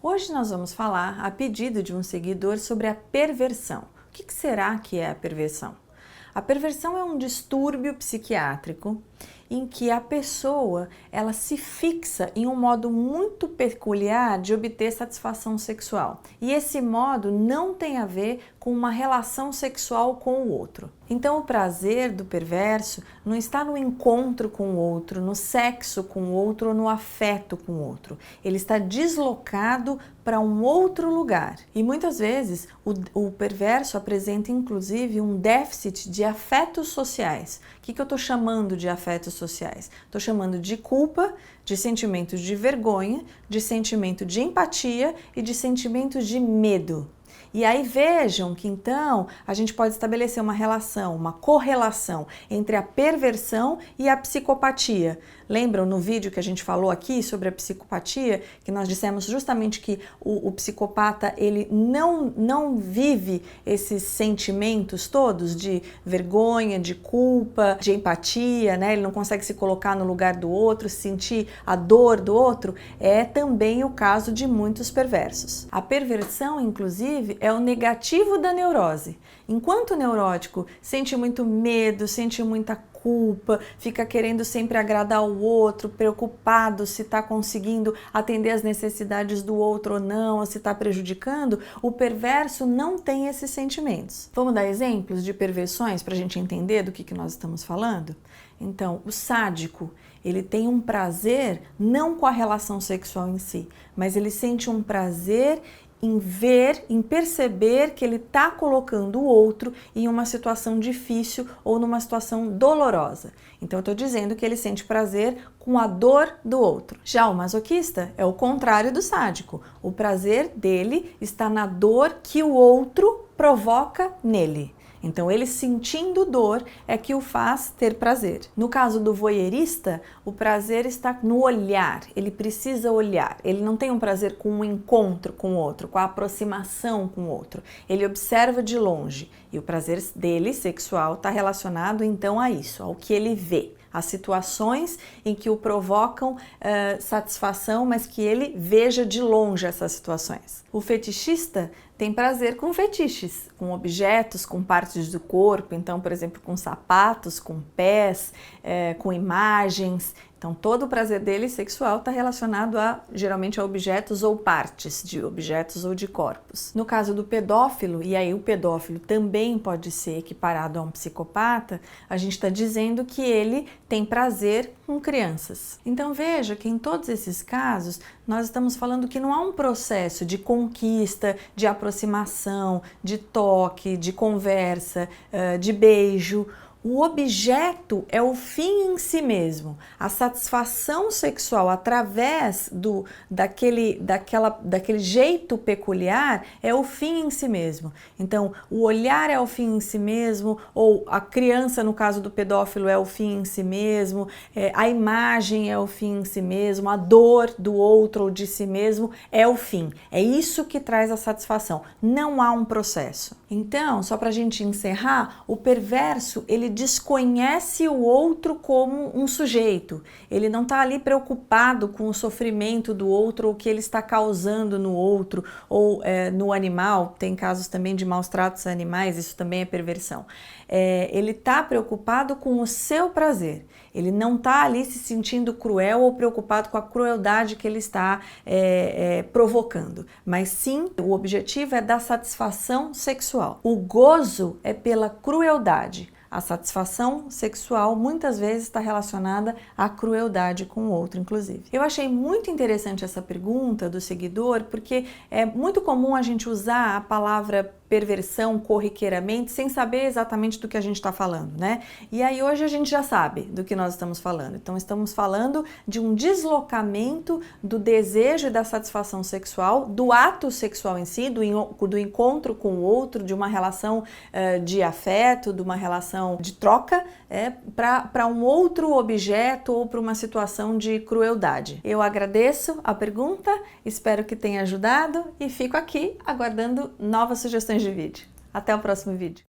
Hoje nós vamos falar, a pedido de um seguidor, sobre a perversão. O que será que é a perversão? A perversão é um distúrbio psiquiátrico em que a pessoa ela se fixa em um modo muito peculiar de obter satisfação sexual. E esse modo não tem a ver com uma relação sexual com o outro. Então o prazer do perverso não está no encontro com o outro, no sexo com o outro ou no afeto com o outro. Ele está deslocado para um outro lugar. E muitas vezes o perverso apresenta inclusive um déficit de afetos sociais. O que eu estou chamando de afetos sociais? Estou chamando de culpa, de sentimentos de vergonha, de sentimento de empatia e de sentimentos de medo. E aí vejam que então a gente pode estabelecer uma relação, uma correlação entre a perversão e a psicopatia. Lembram no vídeo que a gente falou aqui sobre a psicopatia, que nós dissemos justamente que o psicopata ele não vive esses sentimentos todos de vergonha, de culpa, de empatia, né? Ele não consegue se colocar no lugar do outro, sentir a dor do outro. É também o caso de muitos perversos. A perversão, inclusive, é o negativo da neurose. Enquanto o neurótico sente muito medo, sente muita culpa, fica querendo sempre agradar o outro, preocupado se está conseguindo atender as necessidades do outro ou não, ou se está prejudicando, o perverso não tem esses sentimentos. Vamos dar exemplos de perversões para a gente entender do que nós estamos falando? Então, o sádico, ele tem um prazer não com a relação sexual em si, mas ele sente um prazer em ver, em perceber que ele está colocando o outro em uma situação difícil ou numa situação dolorosa. Então eu estou dizendo que ele sente prazer com a dor do outro. Já o masoquista é o contrário do sádico. O prazer dele está na dor que o outro provoca nele. Então ele sentindo dor é que o faz ter prazer. No caso do voyeurista, o prazer está no olhar, ele precisa olhar. Ele não tem um prazer com o encontro com o outro, com a aproximação com o outro. Ele observa de longe e o prazer dele, sexual, está relacionado então a isso, ao que ele vê. As situações em que o provocam satisfação, mas que ele veja de longe essas situações. O fetichista tem prazer com fetiches, com objetos, com partes do corpo, então, por exemplo, com sapatos, com pés, com imagens. Então, todo o prazer dele sexual está relacionado geralmente a objetos ou partes de objetos ou de corpos. No caso do pedófilo, e aí o pedófilo também pode ser equiparado a um psicopata, a gente está dizendo que ele tem prazer com crianças. Então, veja que em todos esses casos, nós estamos falando que não há um processo de conquista, de aproximação, de toque, de conversa, de beijo. O objeto é o fim em si mesmo. A satisfação sexual através daquele jeito peculiar é o fim em si mesmo. Então, o olhar é o fim em si mesmo, ou a criança, no caso do pedófilo, é o fim em si mesmo, a imagem é o fim em si mesmo, a dor do outro ou de si mesmo é o fim. É isso que traz a satisfação. Não há um processo. Então, só para a gente encerrar, o perverso, ele desconhece o outro como um sujeito. Ele não está ali preocupado com o sofrimento do outro ou o que ele está causando no outro ou no animal. Tem casos também de maus tratos a animais, isso também é perversão. Ele está preocupado com o seu prazer. Ele não está ali se sentindo cruel ou preocupado com a crueldade que ele está provocando. Mas sim, o objetivo é dar satisfação sexual. O gozo é pela crueldade. A satisfação sexual muitas vezes está relacionada à crueldade com o outro, inclusive. Eu achei muito interessante essa pergunta do seguidor, porque é muito comum a gente usar a palavra perversão corriqueiramente sem saber exatamente do que a gente está falando, né? E aí hoje a gente já sabe do que nós estamos falando. Então estamos falando de um deslocamento do desejo e da satisfação sexual, do ato sexual em si, do encontro com o outro, de uma relação de afeto, de uma relação de troca, para um outro objeto ou para uma situação de crueldade. Eu agradeço a pergunta, espero que tenha ajudado e fico aqui aguardando novas sugestões de vídeo. Até o próximo vídeo.